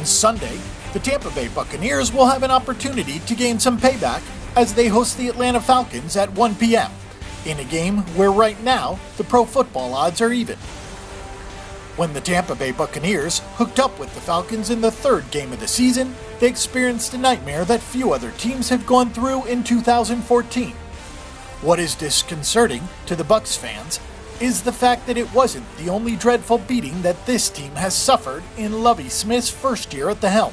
On Sunday, the Tampa Bay Buccaneers will have an opportunity to gain some payback as they host the Atlanta Falcons at 1 p.m. in a game where right now the pro football odds are even. When the Tampa Bay Buccaneers hooked up with the Falcons in the third game of the season, they experienced a nightmare that few other teams have gone through in 2014. What is disconcerting to the Bucs fans is the fact that it wasn't the only dreadful beating that this team has suffered in Lovie Smith's first year at the helm.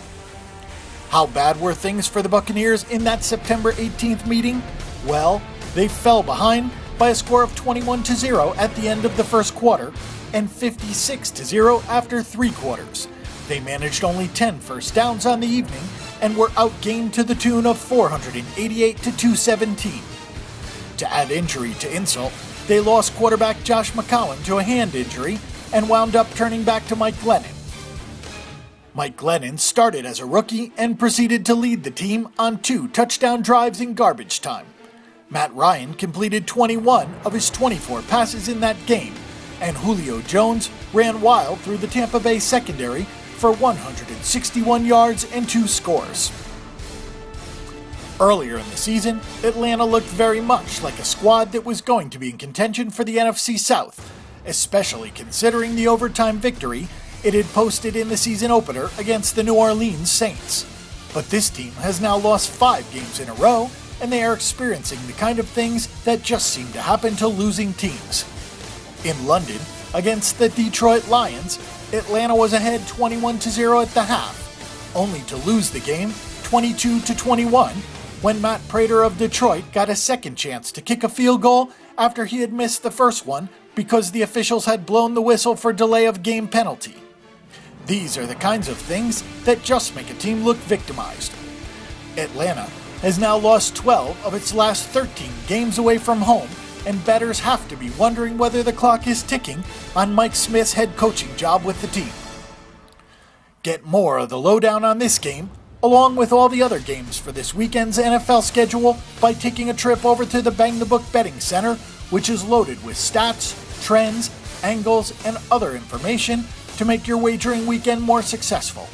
How bad were things for the Buccaneers in that September 18th meeting? Well, they fell behind by a score of 21-0 at the end of the first quarter and 56-0 after 3 quarters. They managed only 10 first downs on the evening and were outgained to the tune of 488-217. To add injury to insult, they lost quarterback Josh McCown to a hand injury and wound up turning back to Mike Glennon. Mike Glennon started as a rookie and proceeded to lead the team on 2 touchdown drives in garbage time. Matt Ryan completed 21 of his 24 passes in that game, and Julio Jones ran wild through the Tampa Bay secondary for 161 yards and 2 scores. Earlier in the season, Atlanta looked very much like a squad that was going to be in contention for the NFC South, especially considering the overtime victory it had posted in the season opener against the New Orleans Saints. But this team has now lost 5 games in a row, and they are experiencing the kind of things that just seem to happen to losing teams. In London, against the Detroit Lions, Atlanta was ahead 21-0 at the half, only to lose the game 22-21 when Matt Prater of Detroit got a second chance to kick a field goal after he had missed the first one because the officials had blown the whistle for delay of game penalty. These are the kinds of things that just make a team look victimized. Atlanta has now lost 12 of its last 13 games away from home, and bettors have to be wondering whether the clock is ticking on Mike Smith's head coaching job with the team. Get more of the lowdown on this game, along with all the other games for this weekend's NFL schedule, by taking a trip over to the Bang the Book Betting Center, which is loaded with stats, trends, angles, and other information to make your wagering weekend more successful.